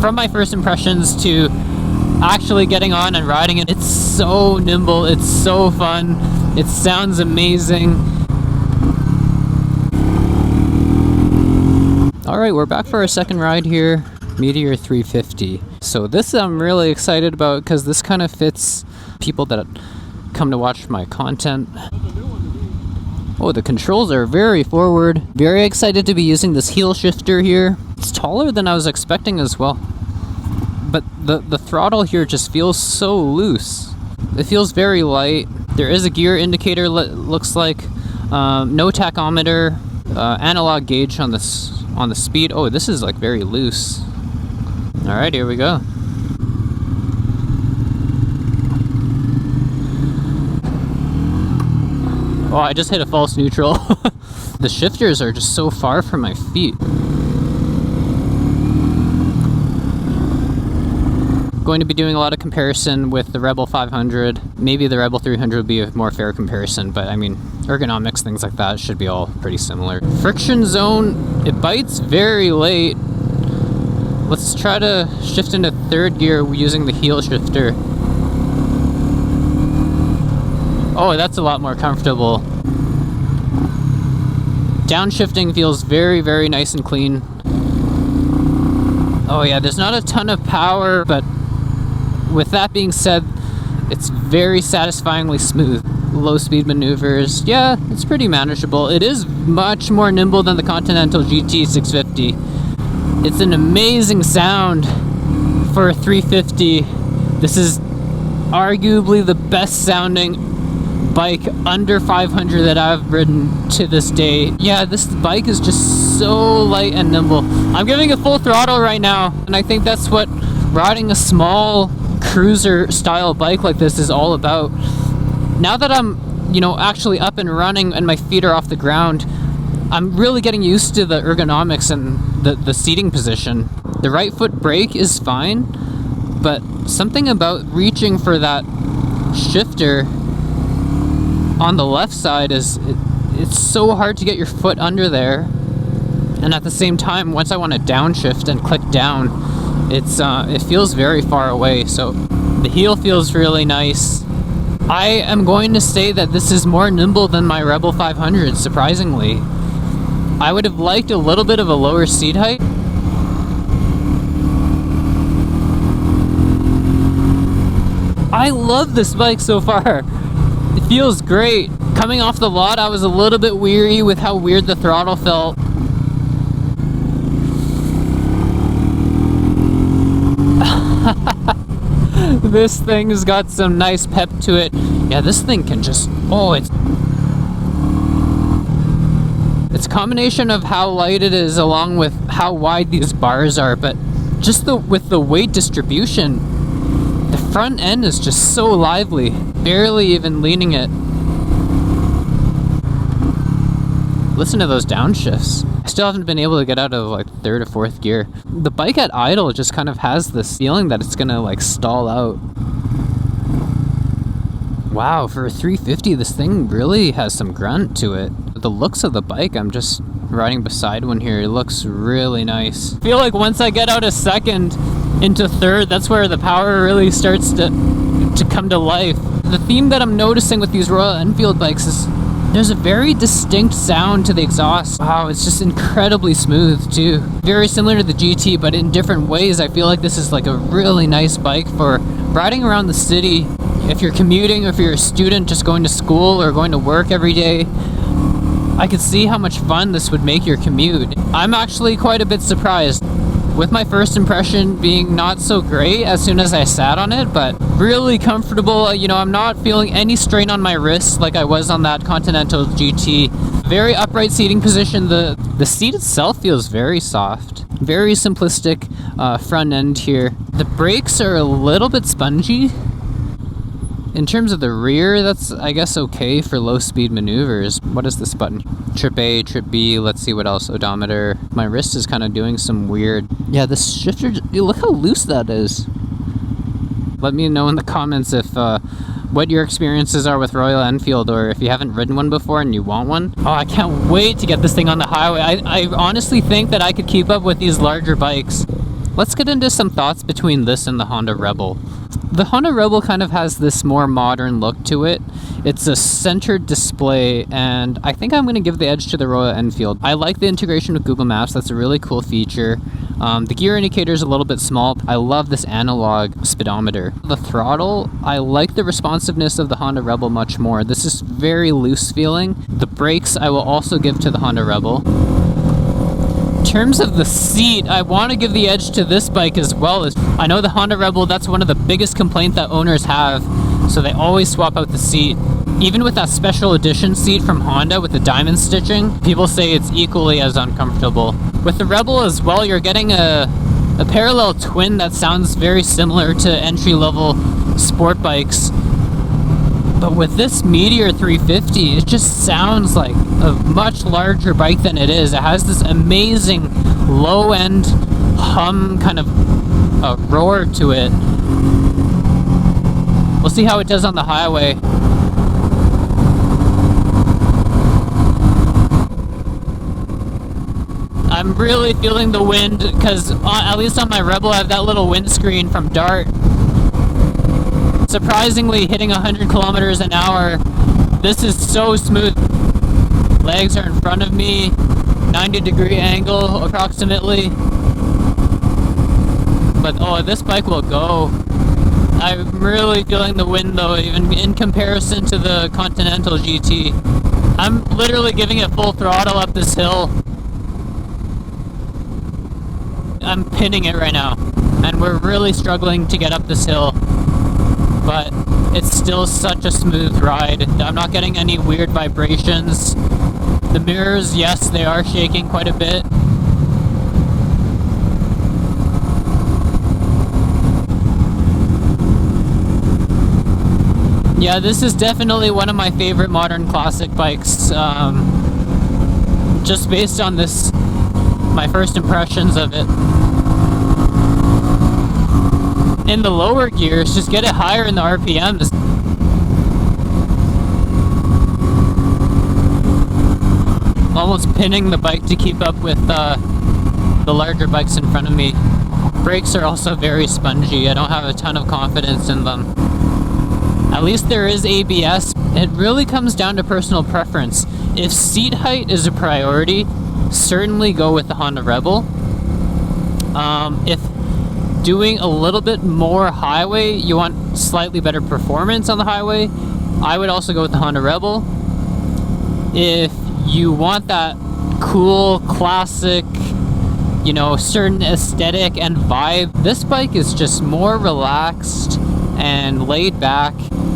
from my first impressions to actually getting on and riding it, it's so nimble, it's so fun, it sounds amazing. Alright, we're back for our second ride here, Meteor 350. So this I'm really excited about because this kind of fits people that come to watch my content. Oh, the controls are very forward. Very excited to be using this heel shifter here. It's taller than I was expecting as well. But the throttle here just feels so loose. It feels very light. There is a gear indicator, looks like. No tachometer. Analog gauge on the speed. Oh, this is like very loose. Alright, here we go. Oh, I just hit a false neutral. The shifters are just so far from my feet. Going to be doing a lot of comparison with the Rebel 500. Maybe the Rebel 300 would be a more fair comparison, but I mean, ergonomics, things like that should be all pretty similar. Friction zone, it bites very late. Let's try to shift into third gear using the heel shifter. Oh, that's a lot more comfortable. Downshifting feels very, very nice and clean. Oh yeah, there's not a ton of power, but with that being said, it's very satisfyingly smooth. Low speed maneuvers, yeah, it's pretty manageable. It is much more nimble than the Continental GT 650. It's an amazing sound for a 350. This is arguably the best sounding bike under 500 that I've ridden to this day. Yeah, this bike is just so light and nimble. I'm giving it full throttle right now, and I think that's what riding a small cruiser style bike like this is all about. Now that I'm, actually up and running and my feet are off the ground, I'm really getting used to the ergonomics and the seating position. The right foot brake is fine, but something about reaching for that shifter on the left side it's so hard to get your foot under there. And at the same time, once I want to downshift and click down, it feels very far away. So the heel feels really nice. I am going to say that this is more nimble than my Rebel 500, surprisingly. I would have liked a little bit of a lower seat height. I love this bike so far. It feels great. Coming off the lot, I was a little bit weary with how weird the throttle felt. This thing's got some nice pep to it. Yeah, this thing can just... Oh, it's a combination of how light it is along with how wide these bars are, but just with the weight distribution, the front end is just so lively. Barely even leaning it. Listen to those downshifts. I still haven't been able to get out of like third or fourth gear. The bike at idle just kind of has this feeling that it's gonna like stall out. Wow, for a 350, this thing really has some grunt to it. The looks of the bike, I'm just riding beside one here, it looks really nice. I feel like once I get out a second into third, that's where the power really starts to come to life. The theme that I'm noticing with these Royal Enfield bikes is there's a very distinct sound to the exhaust. Wow, it's just incredibly smooth too. Very similar to the GT, but in different ways. I feel like this is like a really nice bike for riding around the city. If you're commuting, or if you're a student just going to school or going to work every day, I could see how much fun this would make your commute. I'm actually quite a bit surprised, with my first impression being not so great as soon as I sat on it, but really comfortable. I'm not feeling any strain on my wrists like I was on that Continental GT. Very upright seating position. The seat itself feels very soft. Very simplistic front end here. The brakes are a little bit spongy. In terms of the rear, that's, I guess, okay for low-speed maneuvers. What is this button? Trip A, Trip B, let's see what else. Odometer. My wrist is kind of doing some weird... Yeah, this shifter, look how loose that is. Let me know in the comments if what your experiences are with Royal Enfield, or if you haven't ridden one before and you want one. Oh, I can't wait to get this thing on the highway. I honestly think that I could keep up with these larger bikes. Let's get into some thoughts between this and the Honda Rebel. The Honda Rebel kind of has this more modern look to it. It's a centered display, and I think I'm going to give the edge to the Royal Enfield. I like the integration with Google Maps. That's a really cool feature. The gear indicator is a little bit small. I love this analog speedometer. The throttle, I like the responsiveness of the Honda Rebel much more. This is very loose feeling. The brakes I will also give to the Honda Rebel. In terms of the seat, I want to give the edge to this bike as well. I know the Honda Rebel, that's one of the biggest complaints that owners have, so they always swap out the seat. Even with that special edition seat from Honda with the diamond stitching, people say it's equally as uncomfortable. With the Rebel as well, you're getting a parallel twin that sounds very similar to entry-level sport bikes. But with this Meteor 350, it just sounds like a much larger bike than it is. It has this amazing low-end hum kind of roar to it. We'll see how it does on the highway. I'm really feeling the wind because at least on my Rebel I have that little windscreen from Dart. Surprisingly, hitting 100 kilometers an hour, this is so smooth. Legs are in front of me, 90-degree angle approximately. But oh, this bike will go. I'm really feeling the wind though, even in comparison to the Continental GT. I'm literally giving it full throttle up this hill. I'm pinning it right now, and we're really struggling to get up this hill. But it's still such a smooth ride. I'm not getting any weird vibrations. The mirrors, yes, they are shaking quite a bit. Yeah, this is definitely one of my favorite modern classic bikes. Just based on this, my first impressions of it. In the lower gears, just get it higher in the RPMs. Almost pinning the bike to keep up with the larger bikes in front of me. Brakes are also very spongy. I don't have a ton of confidence in them. At least there is ABS. It really comes down to personal preference. If seat height is a priority, certainly go with the Honda Rebel. If doing a little bit more highway, you want slightly better performance on the highway, I would also go with the Honda Rebel. If you want that cool, classic, you know, certain aesthetic and vibe, this bike is just more relaxed and laid back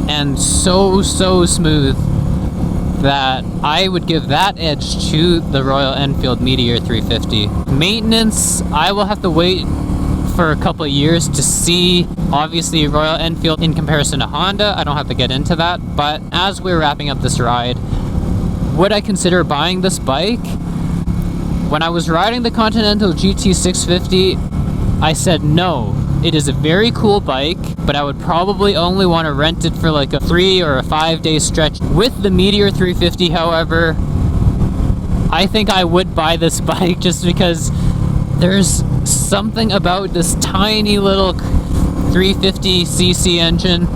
and so smooth that I would give that edge to the Royal Enfield Meteor 350. Maintenance, I will have to wait for a couple of years to see. Obviously Royal Enfield in comparison to Honda, I don't have to get into that, but as we're wrapping up this ride, would I consider buying this bike? When I was riding the Continental GT 650, I said no. It is a very cool bike, but I would probably only want to rent it for like a 3 or a 5 day stretch. With the Meteor 350, however, I think I would buy this bike just because there's something about this tiny little 350cc engine.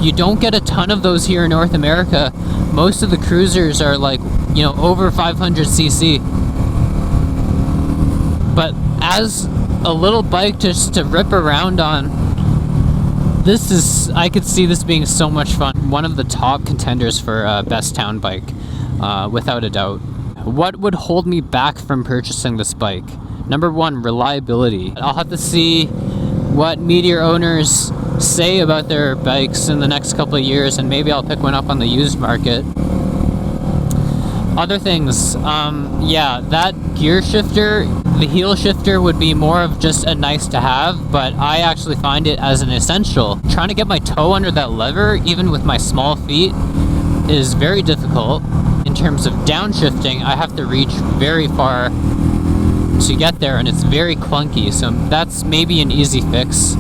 You don't get a ton of those here in North America. Most of the cruisers are like, you know, over 500cc. But as a little bike just to rip around on, I could see this being so much fun. One of the top contenders for best town bike, without a doubt. What would hold me back from purchasing this bike? Number one, reliability. I'll have to see what Meteor owners say about their bikes in the next couple of years, and maybe I'll pick one up on the used market. Other things, yeah, that gear shifter, the heel shifter would be more of just a nice to have, but I actually find it as an essential. Trying to get my toe under that lever, even with my small feet, is very difficult. In terms of downshifting, I have to reach very far to get there, and it's very clunky, so that's maybe an easy fix.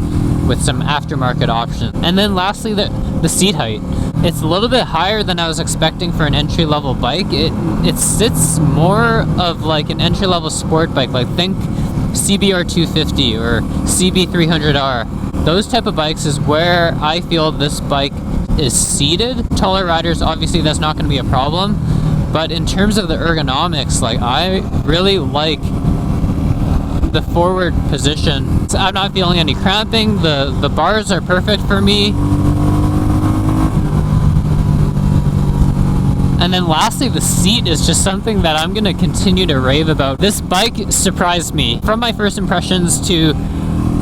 with some aftermarket options. And then lastly, the seat height. It's a little bit higher than I was expecting for an entry-level bike. It sits more of like an entry-level sport bike, like think CBR 250 or CB 300R. Those type of bikes is where I feel this bike is seated. Taller riders, obviously that's not going to be a problem, but in terms of the ergonomics, like I really like the forward position. So I'm not feeling any cramping. The bars are perfect for me. And then lastly, the seat is just something that I'm going to continue to rave about. This bike surprised me. From my first impressions to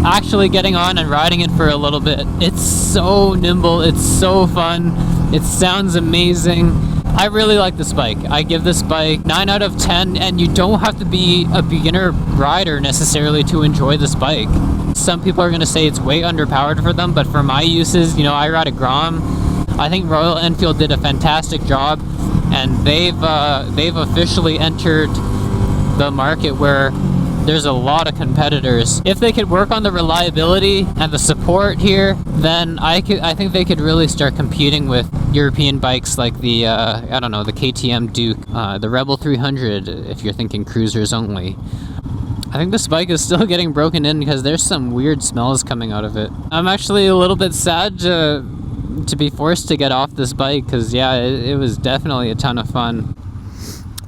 actually getting on and riding it for a little bit, it's so nimble, it's so fun, it sounds amazing. I really like this bike. I give this bike 9 out of 10, and you don't have to be a beginner rider necessarily to enjoy this bike. Some people are going to say it's way underpowered for them, but for my uses, you know, I ride a Grom. I think Royal Enfield did a fantastic job, and they've officially entered the market where there's a lot of competitors. If they could work on the reliability and the support here, then I think they could really start competing with European bikes like the I don't know, the KTM Duke, the Rebel 300 if you're thinking cruisers only. I think this bike is still getting broken in because there's some weird smells coming out of it. I'm actually a little bit sad to be forced to get off this bike because yeah, it was definitely a ton of fun.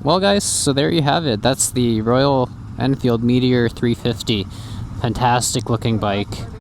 Well guys, so there you have it. That's the Royal Enfield Meteor 350. Fantastic looking bike.